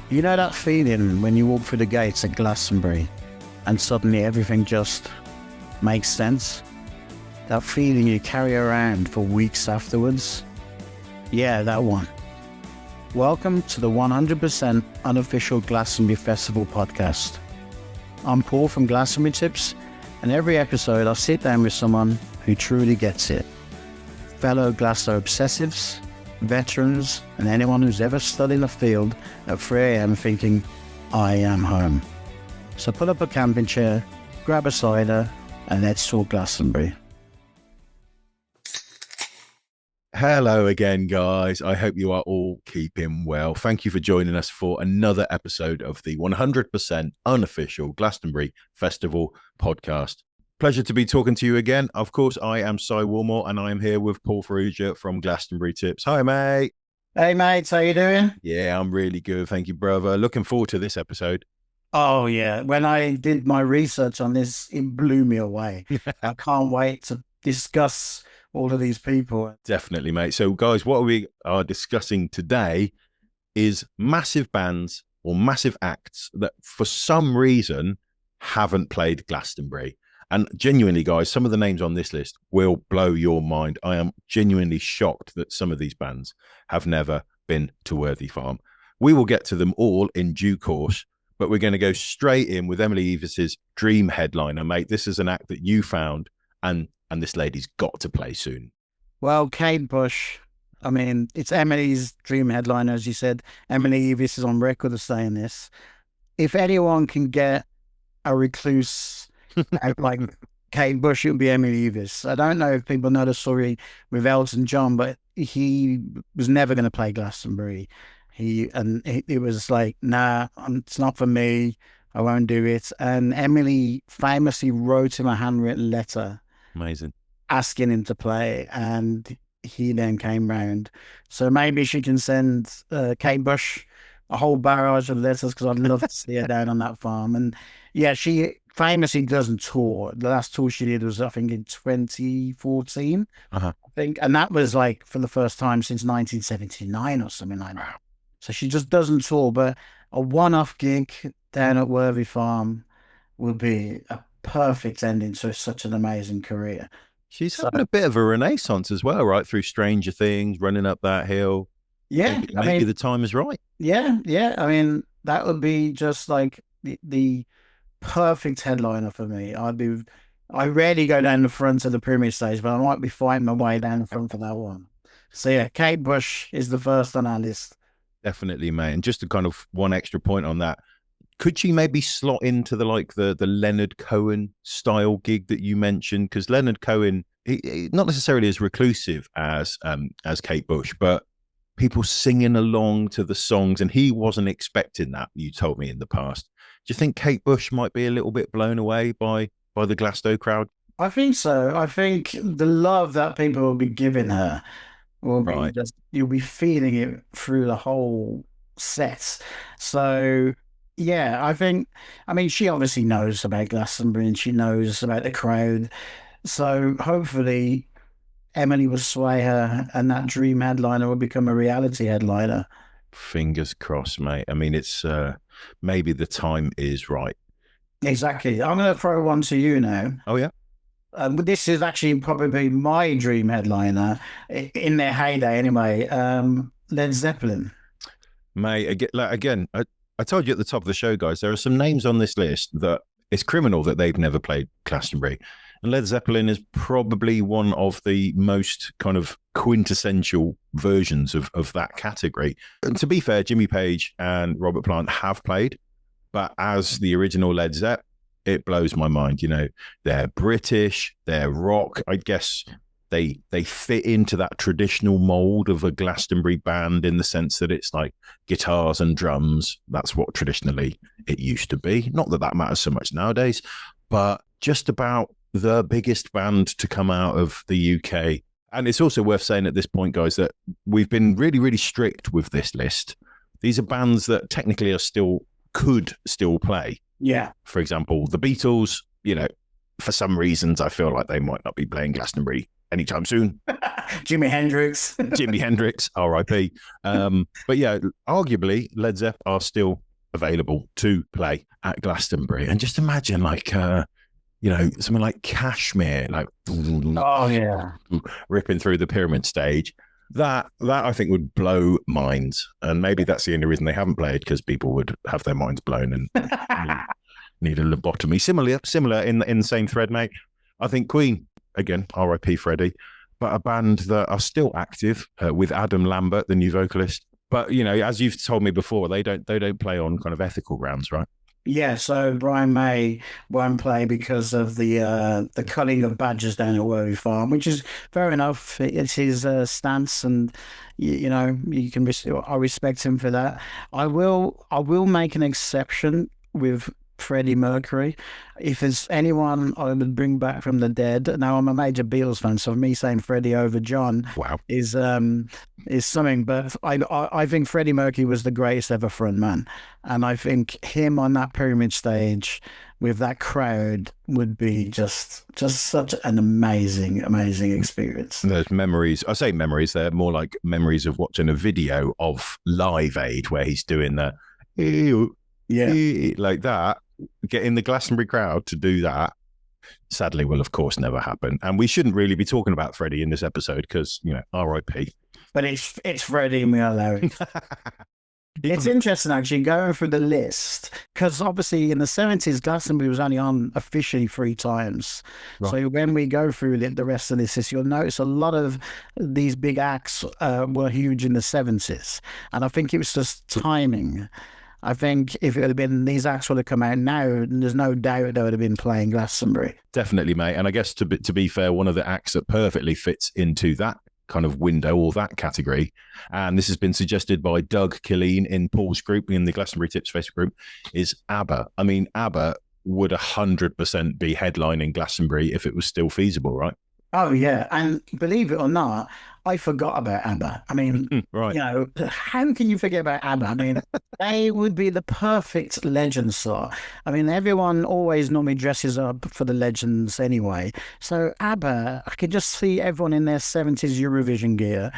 You know that feeling when you walk through the gates at Glastonbury and suddenly everything just makes sense? That feeling you carry around for weeks afterwards? Yeah, that one. Welcome to the 100% unofficial Glastonbury Festival podcast. I'm Paul from Glastonbury Tips, and every episode I'll sit down with someone who truly gets it. Fellow Glasto obsessives, veterans, and anyone who's ever stood in a field at 3 a.m. thinking, I am home. So pull up a camping chair, grab a cider, and let's talk Glastonbury. Hello again, guys. I hope you are all keeping well. Thank you for joining us for another episode of the 100% unofficial Glastonbury Festival podcast. Pleasure to be talking to you again. Of course, I am Cy Woolmore, and I am here with Paul Ferrugia from Glastonbury Tips. Hi, mate. Hey, mates, how you doing? Yeah, I'm really good. Thank you, brother. Looking forward to this episode. Oh, yeah. When I did my research on this, it blew me away. I can't wait to discuss all of these people. Definitely, mate. So, guys, what we are discussing today is massive bands or massive acts that, for some reason, haven't played Glastonbury. And genuinely, guys, some of the names on this list will blow your mind. I am genuinely shocked that some of these bands have never been to Worthy Farm. We will get to them all in due course, but we're going to go straight in with Emily Evis's dream headliner, mate. This is an act that you found, and this lady's got to play soon. Well, Kate Bush, I mean, it's Emily's dream headliner, as you said. Emily Evis is on record of saying this. If anyone can get a recluse like Kate Bush, it would be Emily Evis. I don't know if people know the story with Elton John, but he was never going to play Glastonbury. It was like, nah, it's not for me. I won't do it. And Emily famously wrote him a handwritten letter. Amazing. Asking him to play, and he then came round. So maybe she can send Kate Bush a whole barrage of letters, because I'd love to see her down on that farm. And yeah, she famously doesn't tour. The last tour she did was, I think, in 2014, I think. And that was like for the first time since 1979 or something like that. So she just doesn't tour, but a one-off gig down at Worthy Farm would be a perfect ending to such an amazing career. She's having a bit of a renaissance as well, right? Through Stranger Things, running up that hill. Yeah. Maybe the time is right. Yeah. I mean, that would be just like the perfect headliner for me. I rarely go down the front of the Premier stage, but I might be fighting my way down the front for that one. So yeah, Kate Bush is the first on our list. Definitely, mate. And just to kind of one extra point on that, could she maybe slot into the Leonard Cohen style gig that you mentioned? Because Leonard Cohen, he not necessarily as reclusive as Kate Bush, but people singing along to the songs, and he wasn't expecting that. You told me in the past. Do you think Kate Bush might be a little bit blown away by the Glasto crowd? I think so. I think the love that people will be giving her will be just, you'll be feeling it through the whole set. So yeah, I mean, she obviously knows about Glastonbury and she knows about the crowd. So hopefully Emily will sway her and that dream headliner will become a reality headliner. Fingers crossed, mate. I mean, it's maybe the time is right. Exactly. I'm going to throw one to you now. Oh, yeah. This is actually probably my dream headliner in their heyday anyway. Led Zeppelin. Mate, again, I told you at the top of the show, guys, there are some names on this list that it's criminal that they've never played Glastonbury. And Led Zeppelin is probably one of the most kind of quintessential versions of that category. And to be fair, Jimmy Page and Robert Plant have played, but as the original Led Zepp, it blows my mind. You know, they're British, they're rock. I guess they fit into that traditional mold of a Glastonbury band in the sense that it's like guitars and drums. That's what traditionally it used to be. Not that matters so much nowadays, but just about the biggest band to come out of the UK. And it's also worth saying at this point, guys, that we've been really, really strict with this list. These are bands that technically could still play. Yeah. For example, the Beatles, you know, for some reasons, I feel like they might not be playing Glastonbury anytime soon. Jimi Hendrix. Jimi Hendrix, R.I.P. But yeah, arguably Led Zepp are still available to play at Glastonbury. And just imagine something like Kashmir, like Oh yeah. ripping through the pyramid stage. That I think would blow minds. And maybe that's the only reason they haven't played, because people would have their minds blown and need a lobotomy. Similar in the same thread, mate. I think Queen, again, R.I.P. Freddie, but a band that are still active with Adam Lambert, the new vocalist. But as you've told me before, they don't play on kind of ethical grounds, right? Yeah, so Brian May won't play because of the culling of badgers down at Worthy Farm, which is fair enough. It's his stance, and you can. I respect him for that. I will make an exception with Freddie Mercury. If there's anyone I would bring back from the dead. Now, I'm a major Beatles fan, so me saying Freddie over John Wow. is something. But I think Freddie Mercury was the greatest ever frontman, and I think him on that pyramid stage with that crowd would be just such an amazing experience. There's memories. I say memories. They're more like memories of watching a video of Live Aid where he's doing the like that. Getting the Glastonbury crowd to do that, sadly, will of course never happen. And we shouldn't really be talking about Freddie in this episode because, R.I.P. But it's Freddie and we allow it. It's interesting actually going through the list, because obviously in the 70s Glastonbury was only on officially 3 times. Right. So when we go through the rest of this list, you'll notice a lot of these big acts were huge in the 70s, and I think it was just timing. I think if it had been these acts would have come out now, there's no doubt they would have been playing Glastonbury. Definitely, mate. And I guess to be fair, one of the acts that perfectly fits into that kind of window or that category, and this has been suggested by Doug Killeen in Paul's group, in the Glastonbury Tips Facebook group, is ABBA. I mean, ABBA would 100% be headlining Glastonbury if it was still feasible, right? Oh, yeah. And believe it or not, I forgot about ABBA. I mean, right. How can you forget about ABBA? I mean, they would be the perfect legend star. I mean, everyone always normally dresses up for the legends anyway. So ABBA, I could just see everyone in their 70s Eurovision gear.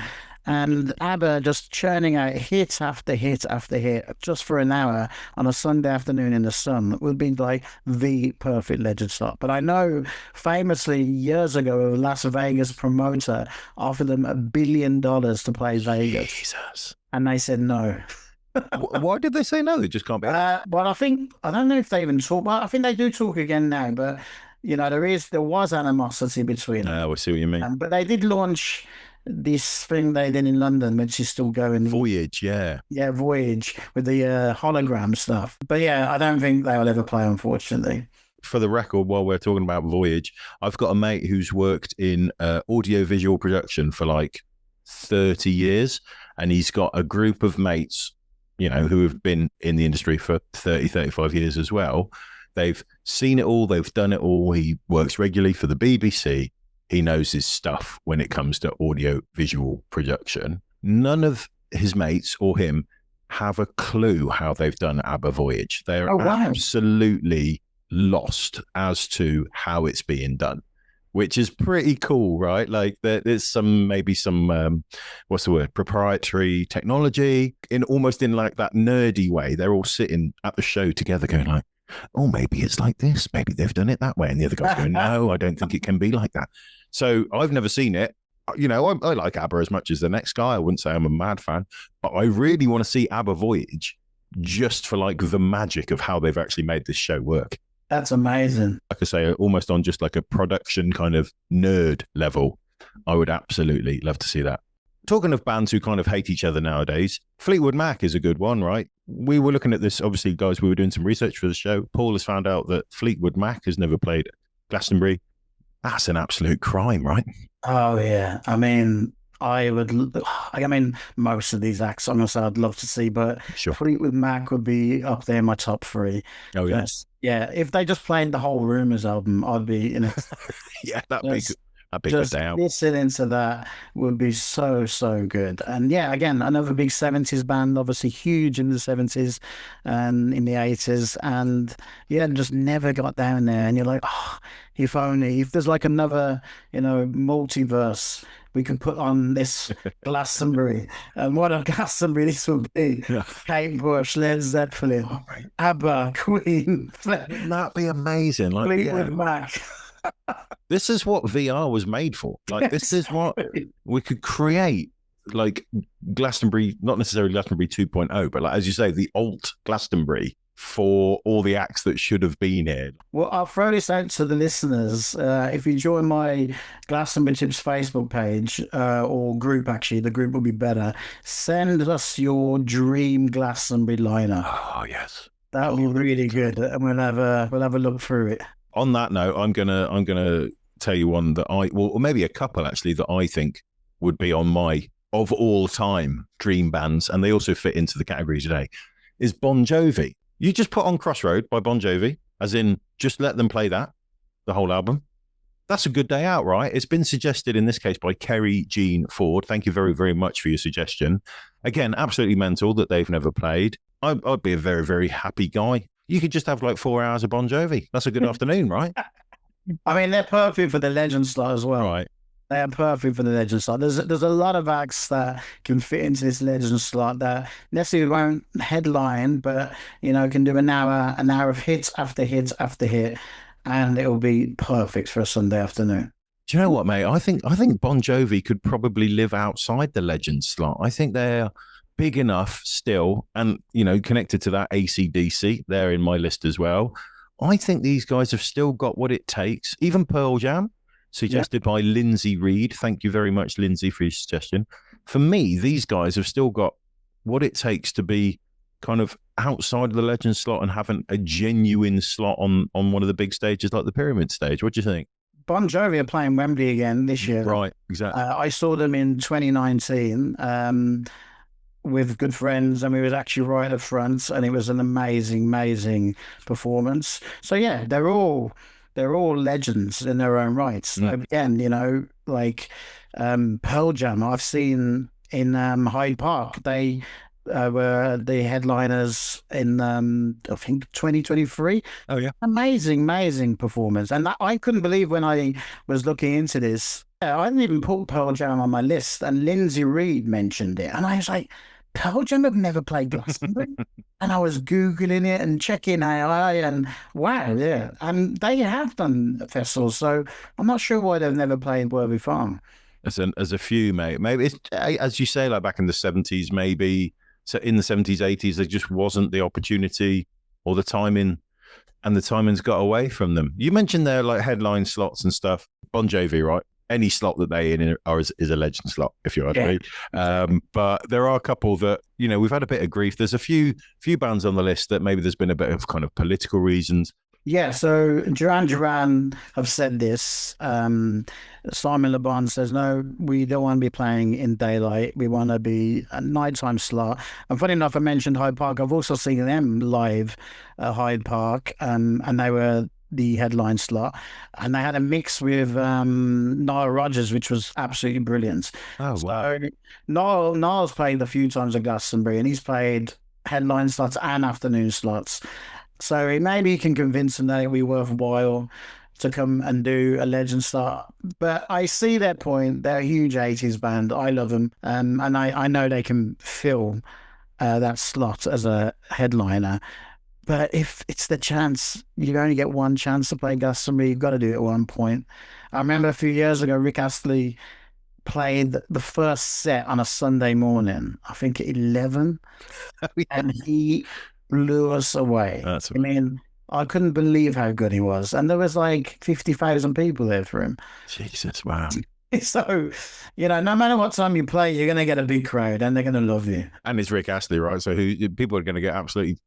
And ABBA just churning out hit after hit after hit just for an hour on a Sunday afternoon in the sun would be like the perfect legend slot. But I know famously years ago, a Las Vegas promoter offered them $1 billion to play Vegas. Jesus. And they said no. Why did they say no? They just can't be. Well, I don't know if they even talk. Well, I think they do talk again now, but there was animosity between them. Oh, I see what you mean. But they did launch this thing they did in London, which is still going. Voyage, yeah. Yeah, Voyage with the hologram stuff. But yeah, I don't think they'll ever play, unfortunately. For the record, while we're talking about Voyage, I've got a mate who's worked in audio-visual production for like 30 years, and he's got a group of mates, who have been in the industry for 30, 35 years as well. They've seen it all. They've done it all. He works regularly for the BBC. He knows his stuff when it comes to audio-visual production. None of his mates or him have a clue how they've done ABBA Voyage. They're absolutely lost as to how it's being done, which is pretty cool, right? Like there's maybe some what's the word, proprietary technology in like that nerdy way. They're all sitting at the show together going like, oh, maybe it's like this. Maybe they've done it that way. And the other guy's going, no, I don't think it can be like that. So I've never seen it. I like ABBA as much as the next guy. I wouldn't say I'm a mad fan, but I really want to see ABBA Voyage just for like the magic of how they've actually made this show work. That's amazing. Like I say, almost on just like a production kind of nerd level, I would absolutely love to see that. Talking of bands who kind of hate each other nowadays, Fleetwood Mac is a good one, right? We were looking at this, obviously, guys, we were doing some research for the show. Paul has found out that Fleetwood Mac has never played Glastonbury. That's an absolute crime, right? Oh, yeah. I mean, most of these acts, honestly, I'd love to see, but sure. Fleetwood Mac would be up there in my top 3. Oh, yes. Yeah. If they just played the whole Rumours album, I'd be in it. Yeah, that'd be good. Just listening to that would be so, so good. And yeah, again, another big 70s band, obviously huge in the 70s and in the 80s. And yeah, just never got down there. And you're like, if only, if there's like another, multiverse, we can put on this Glastonbury. And what a Glastonbury this would be. Yeah. Kate Bush, Led Zeppelin, Oh, mate. ABBA, Queen, Wouldn't that be amazing? Like, Fleetwood Mac. this is what VR was made for. Like, this is what we could create. Like Glastonbury, not necessarily Glastonbury 2.0, but like, as you say, the alt Glastonbury for all the acts that should have been here. Well, I'll throw this out to the listeners. If you join my Glastonbury Tips Facebook page or group, actually, the group will be better. Send us your dream Glastonbury lineup. Oh yes, That would be really good, and we'll have a look through it. On that note, I'm gonna tell you one that or maybe a couple actually that I think would be on my of all time dream bands, and they also fit into the category today. Is Bon Jovi. You just put on Crossroad by Bon Jovi, as in just let them play that, the whole album. That's a good day out, right? It's been suggested in this case by Kerry Jean Ford. Thank you very, very much for your suggestion. Again, absolutely mental that they've never played. I'd be a very, very happy guy. You could just have like 4 hours of Bon Jovi. That's a good afternoon, right? I mean, they're perfect for the legend slot as well. Right. They are perfect for the legend slot. There's a lot of acts that can fit into this legend slot that necessarily won't headline, but can do an hour of hit after hit after hit, and it will be perfect for a Sunday afternoon. Do you know what, mate? I think Bon Jovi could probably live outside the legend slot. I think they're big enough still, and connected to that AC/DC. They're in my list as well. I think these guys have still got what it takes. Even Pearl Jam, suggested by Lindsay Reed. Thank you very much, Lindsay, for your suggestion. For me, these guys have still got what it takes to be kind of outside of the legend slot and having a genuine slot on one of the big stages like the Pyramid stage. What do you think? Bon Jovi are playing Wembley again this year. Right, exactly. I saw them in 2019 with good friends, and we was actually right at the front, and it was an amazing performance. So yeah, they're all legends in their own rights. Again, like Pearl Jam, I've seen in Hyde Park. They were the headliners in I think 2023. Oh yeah, amazing performance. And I couldn't believe when I was looking into this. I didn't even put Pearl Jam on my list, and Lindsay Reed mentioned it, and I was like, Pearl Jam have never played Glastonbury. And I was Googling it and checking AI, and wow, yeah. And they have done festivals, so I'm not sure why they've never played Worthy Farm. As a few, mate. Maybe it's, as you say, like back in the 70s, maybe. So in the 70s, 80s, there just wasn't the opportunity or the timing, and the timing's got away from them. You mentioned their like headline slots and stuff. Bon Jovi, right? Any slot that they in is a legend slot, if you ask me. But there are a couple that, we've had a bit of grief. There's a few bands on the list that maybe there's been a bit of kind of political reasons. Yeah, so Duran have said this. Simon Le Bon says, no, we don't want to be playing in daylight. We want to be a nighttime slot. And funny enough, I mentioned Hyde Park. I've also seen them live at Hyde Park, and they were the headline slot, and they had a mix with Nile Rodgers, which was absolutely brilliant. Oh wow! So Niall's played a few times at Glastonbury, and he's played headline slots and afternoon slots. So maybe he can convince them that it would be worthwhile to come and do a legend slot. But I see their point. They're a huge 80s band. I love them, and I know they can fill that slot as a headliner. But if it's the chance, you only get one chance to play Glastonbury, you've got to do it at one point. I remember a few years ago, Rick Astley played the first set on a Sunday morning, I think at 11, and he blew us away. I mean, I couldn't believe how good he was. And there was like 50,000 people there for him. Jesus, wow. So, no matter what time you play, you're going to get a big crowd and they're going to love you. And it's Rick Astley, right? So people are going to get absolutely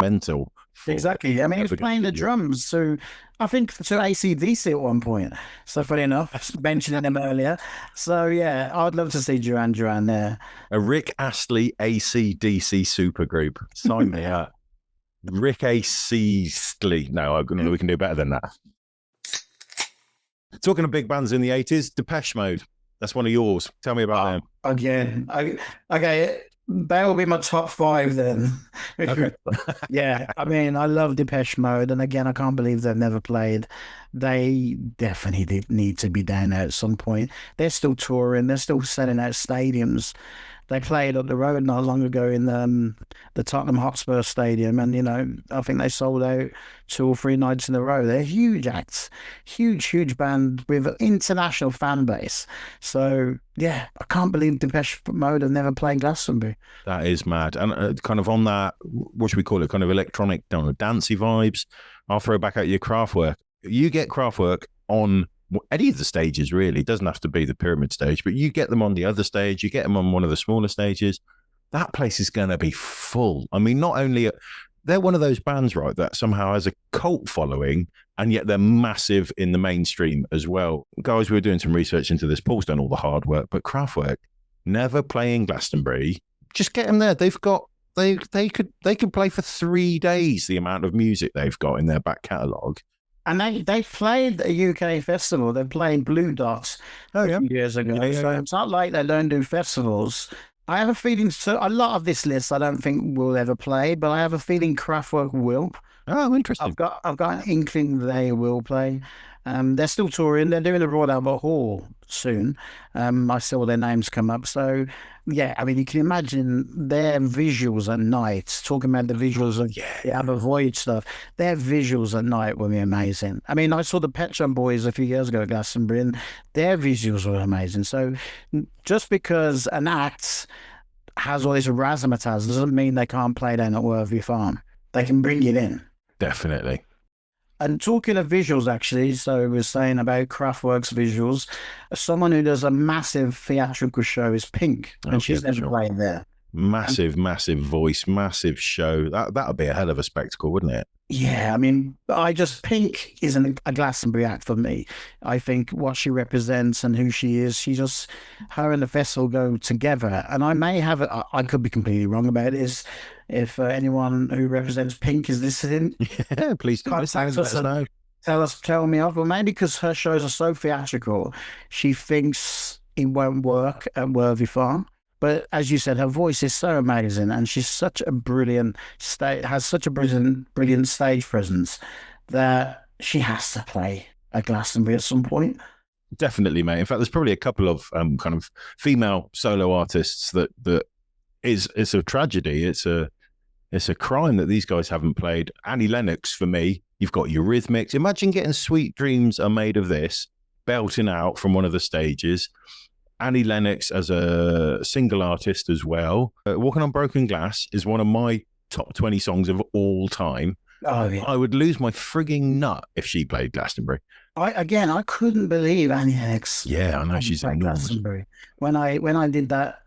mental. Exactly. I mean, he was playing the drums, so I think to AC/DC at one point. So funny enough, mentioning him earlier. So yeah, I'd love to see Duran Duran there. A Rick Astley AC/DC supergroup. Sign me up. Rick Astley. No, we can do better than that. Talking of big bands in the 80s, Depeche Mode. That's one of yours. Tell me about them. Again, okay. That will be my top five then. Okay. Yeah, I mean, I love Depeche Mode, and again, I can't believe they've never played. They definitely need to be down there at some point. They're still touring, they're still selling out stadiums. They played up the road not long ago in the Tottenham Hotspur Stadium, and I think they sold out 2 or 3 nights in a row. They're huge acts, huge band with an international fan base. So yeah, I can't believe Depeche Mode have never played Glastonbury. That is mad. And kind of on that, what should we call it? Kind of electronic, don't know, dancey vibes. I'll throw back at your Kraftwerk. You get Kraftwerk on any of the stages, really. It doesn't have to be the pyramid stage, but you get them on the other stage, you get them on one of the smaller stages. That place is going to be full. I mean, not only they're one of those bands, right, that somehow has a cult following, and yet they're massive in the mainstream as well. Guys, we were doing some research into this. Paul's done all the hard work, but Kraftwerk never playing Glastonbury. Just get them there. They've got they could play for 3 days the amount of music they've got in their back catalogue. And they played a UK festival. They played Blue Dots Oh yeah, years ago. yeah, So yeah. it's not like they don't do festivals. I have a feeling so a lot of this list I don't think will ever play, but I have a feeling Kraftwerk will. Oh, interesting. I've got an inkling they will play. They're still touring. They're doing the Royal Albert Hall soon. I saw their names come up. So yeah, I mean you can imagine their visuals at night. Talking about the visuals of the Albert Voyage stuff, their visuals at night will be amazing. I mean, I saw the Pet Shop Boys a few years ago at Glastonbury, and their visuals were amazing. So just because an act has all this razzmatazz doesn't mean they can't play down at Worthy Farm. They can bring it in. Definitely. And talking of visuals, actually, so we were saying about Kraftwerk's visuals. Someone who does a massive theatrical show is Pink, and she's never played there. Massive voice, massive show. That'd be a hell of a spectacle, wouldn't it? Yeah, I mean, Pink isn't a Glastonbury act for me. I think what she represents and who she is, her and the festival go together. And I may have it, I could be completely wrong about this. If anyone who represents Pink is listening, Yeah, please do. contact us and tell me off. Well, maybe because her shows are so theatrical, she thinks it won't work at Worthy Farm. But as you said, her voice is so amazing, and she's such a brilliant has such a brilliant stage presence that she has to play at Glastonbury at some point. Definitely, mate. In fact, there's probably a couple of kind of female solo artists that is it's a tragedy. It's a crime that these guys haven't played. Annie Lennox, for me, you've got Eurythmics. Imagine getting Sweet Dreams Are Made of This belting out from one of the stages. Annie Lennox as a single artist as well. Walking on Broken Glass is one of my top 20 songs of all time. Oh yeah, I would lose my frigging nut if she played Glastonbury. I couldn't believe Annie Lennox. Yeah, I know she's enormous. Glastonbury. When I did that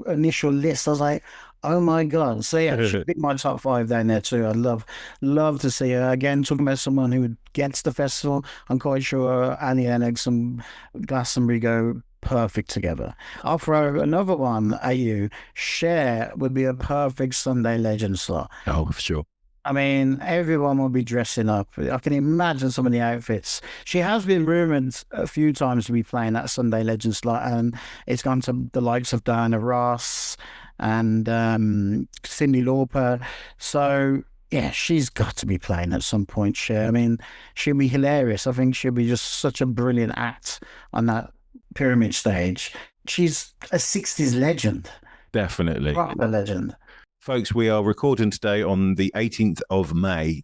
initial list, I was like, oh my God. So yeah, she'd be my top five down there too. I'd love to see her. Again, talking about someone who gets the festival, I'm quite sure Annie Lennox and Glastonbury go perfect together. I'll throw another one at you. Cher would be a perfect Sunday Legend slot. Oh, for sure. I mean, everyone will be dressing up. I can imagine some of the outfits. She has been rumored a few times to be playing that Sunday Legend slot, and it's gone to the likes of Diana Ross and Cyndi Lauper. So, yeah, she's got to be playing at some point, Cher. I mean, she'll be hilarious. I think she'll be just such a brilliant act on that pyramid stage. She's a 60s legend. Definitely. Proper legend. Folks, we are recording today on the 18th of May,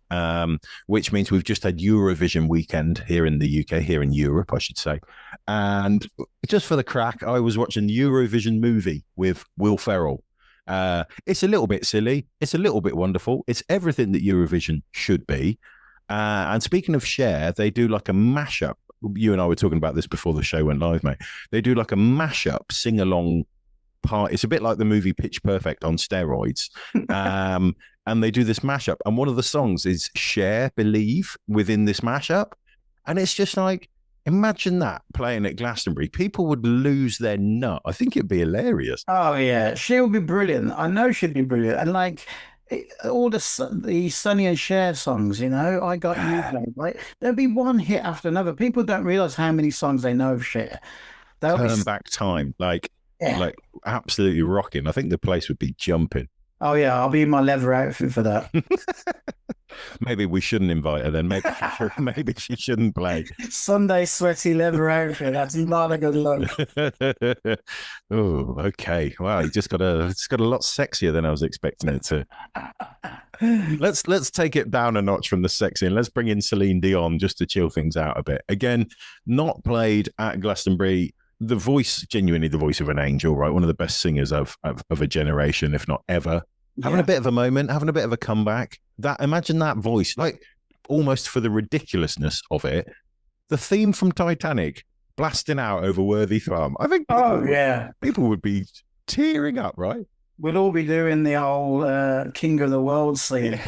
which means we've just had Eurovision weekend here in the UK, here in Europe, I should say. And just for the crack, I was watching the Eurovision movie with Will Ferrell. It's a little bit silly. It's a little bit wonderful. It's everything that Eurovision should be. And speaking of Cher, they do like a mashup. You and I were talking about this before the show went live, mate. They do like a mashup sing-along part. It's a bit like the movie Pitch Perfect on steroids. And they do this mashup. And one of the songs is Cher, Believe, within this mashup. And it's just like, imagine that playing at Glastonbury. People would lose their nut. I think it'd be hilarious. Oh yeah, she'll be brilliant. I know she'd be brilliant. And like all the Sonny and Cher songs, I got you, babe. Like there'll be one hit after another. People don't realize how many songs they know of Cher. Turn back time. Like Yeah. like absolutely rocking. I think the place would be jumping. Oh yeah, I'll be in my leather outfit for that. Maybe we shouldn't invite her then. Maybe she should, maybe she shouldn't play. Sunday sweaty leather outfit. That's not a good look. Oh, okay. Wow, you it's got a lot sexier than I was expecting it to. Let's take it down a notch from the sexy and let's bring in Celine Dion just to chill things out a bit. Again, not played at Glastonbury. The voice, genuinely the voice of an angel, right? One of the best singers of a generation, if not ever. Having a bit of a moment, having a bit of a comeback. That imagine that voice, like almost for the ridiculousness of it. The theme from Titanic blasting out over Worthy Thumb. I think Oh yeah, people would be tearing up, right? we'll all be doing the whole King of the World scene.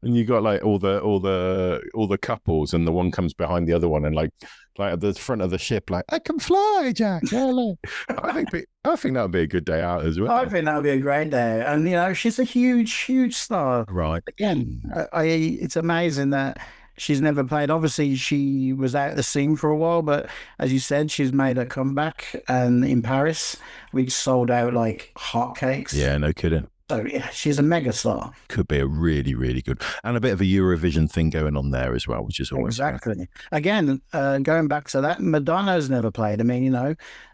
And you got like all the couples, and the one comes behind the other one, and like at the front of the ship, like I can fly, Jack. Hello. I think that would be a good day out as well. I think that would be a great day, and she's a huge, huge star. Right. Again, it's amazing that she's never played. Obviously, she was out of the scene for a while, but as you said, she's made a comeback, and in Paris, we sold out like hotcakes. Yeah, no kidding. So yeah, she's a mega star. Could be a really, really good, and a bit of a Eurovision thing going on there as well, which is always Exactly. Again, going back to that, Madonna's never played. I mean,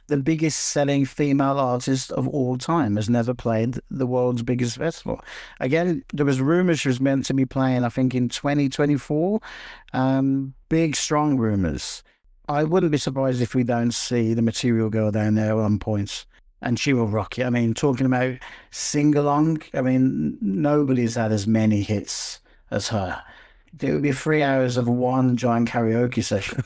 the biggest selling female artist of all time has never played the world's biggest festival. Again, there was rumors she was meant to be playing, I think, in 2024. Big, strong rumors. I wouldn't be surprised if we don't see the Material Girl down there at one point. And she will rock it. I mean, talking about sing along, I mean, nobody's had as many hits as her. It would be 3 hours of one giant karaoke session.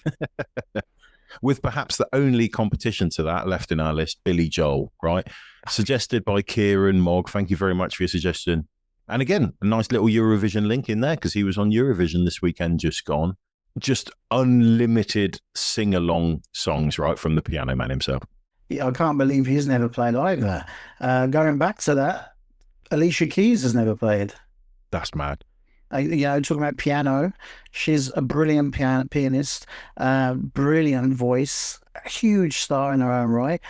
with perhaps the only competition to that left in our list, Billy Joel, right? Suggested by Kieran Mogg. Thank you very much for your suggestion. And again, a nice little Eurovision link in there because he was on Eurovision this weekend, just gone. Just unlimited sing along songs, right, from the piano man himself. Yeah, I can't believe he's never played either. Going back to that, Alicia Keys has never played. That's mad. Talking about piano, she's a brilliant pianist, brilliant voice, a huge star in her own right.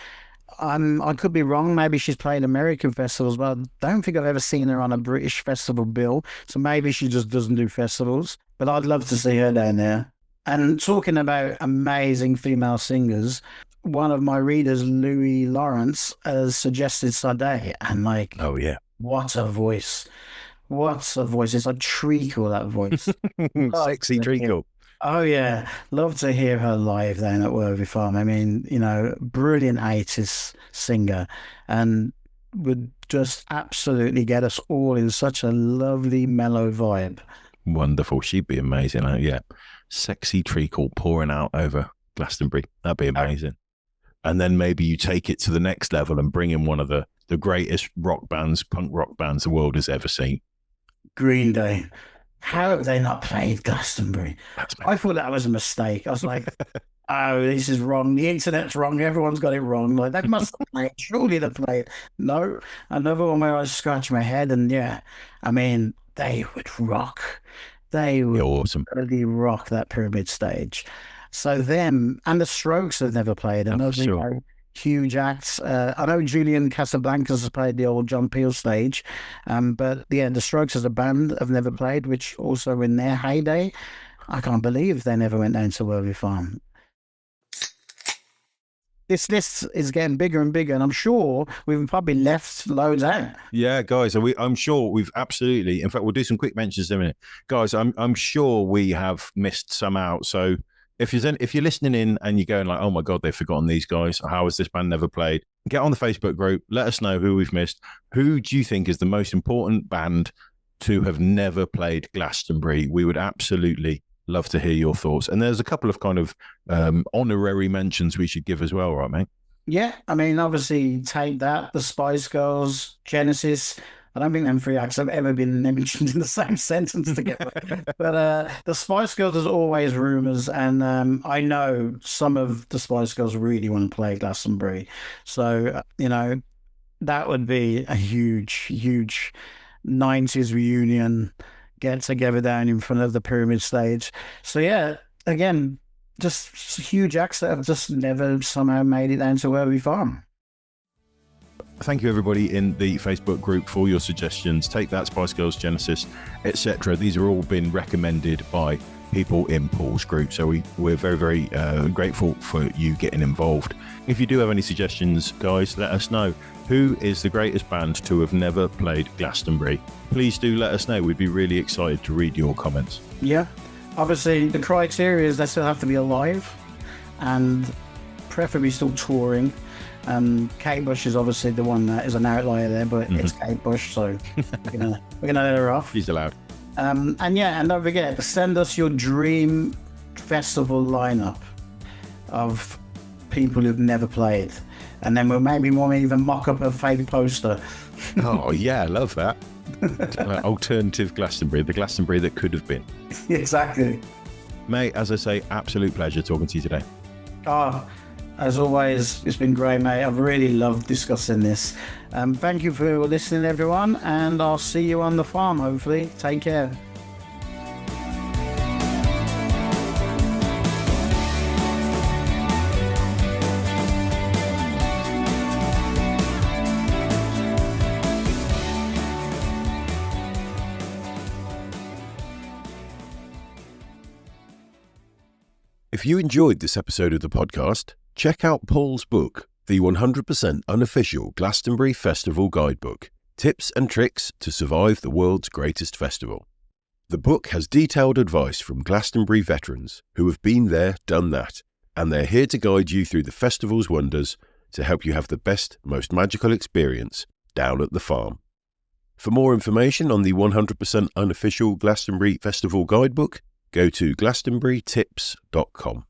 I could be wrong. Maybe she's played American festivals, but I don't think I've ever seen her on a British festival bill. So maybe she just doesn't do festivals. But I'd love to see her down there. And talking about amazing female singers, one of my readers, Louis Lawrence, has suggested Sade. And oh yeah, what a voice! What a voice! It's like treacle, that voice. sexy treacle. Oh yeah, love to hear her live down at Worthy Farm. I mean, brilliant 80s singer, and would just absolutely get us all in such a lovely mellow vibe. Wonderful. She'd be amazing. Yeah. Sexy treacle pouring out over Glastonbury. That'd be amazing. And then maybe you take it to the next level and bring in one of the greatest rock bands, punk rock bands the world has ever seen. Green Day. How have they not played Glastonbury? I thought that was a mistake. I was like, oh, this is wrong. The internet's wrong. Everyone's got it wrong. Like, they must have played. Surely they played. No. Another one where I scratch my head, and yeah, I mean, they would rock. They would really rock that Pyramid stage. So them and the Strokes have never played. Another huge acts. I know Julian Casablancas has played the old John Peel stage, but yeah, the Strokes as a band have never played, which also in their heyday, I can't believe they never went down to Worthy Farm. This list is getting bigger and bigger, and I'm sure we've probably left loads out. Yeah, guys, I'm sure we've absolutely. In fact, we'll do some quick mentions in a minute, guys. I'm sure we have missed some out. So if you're listening in and you're going like, oh my god, they've forgotten these guys. How has this band never played? Get on the Facebook group. Let us know who we've missed. Who do you think is the most important band to have never played Glastonbury? We would absolutely love to hear your thoughts. And there's a couple of kind of honorary mentions we should give as well, right, mate? Yeah, I mean, obviously, take that, the Spice Girls, Genesis. I don't think them three acts have ever been mentioned in the same sentence together. But the Spice Girls is always rumours, and I know some of the Spice Girls really want to play Glastonbury. So, that would be a huge, huge 90s reunion, get together down in front of the Pyramid stage. So, yeah, again, just huge acts that have just never somehow made it down to where we farm. Thank you, everybody in the Facebook group, for your suggestions. Take That, Spice Girls, Genesis, etc. These are all been recommended by people in Paul's group, so we're very, very grateful for you getting involved. If you do have any suggestions, guys, let us know. Who is the greatest band to have never played Glastonbury? Please do let us know. We'd be really excited to read your comments. Yeah, obviously the criteria is they still have to be alive and preferably still touring. Kate Bush is obviously the one that is an outlier there, but it's Kate Bush, so we're gonna let her off. She's allowed. And don't forget, send us your dream festival lineup of people who've never played, and then we'll even mock up a fake poster. Oh yeah, I love that. Alternative Glastonbury, the Glastonbury that could have been. Exactly. Mate, as I say, absolute pleasure talking to you today. As always, it's been great, mate. I've really loved discussing this. Thank you for listening, everyone, and I'll see you on the farm, hopefully. Take care. If you enjoyed this episode of the podcast, check out Paul's book, the 100% unofficial Glastonbury Festival Guidebook, Tips and Tricks to Survive the World's Greatest Festival. The book has detailed advice from Glastonbury veterans who have been there, done that, and they're here to guide you through the festival's wonders to help you have the best, most magical experience down at the farm. For more information on the 100% unofficial Glastonbury Festival Guidebook, go to glastonburytips.com.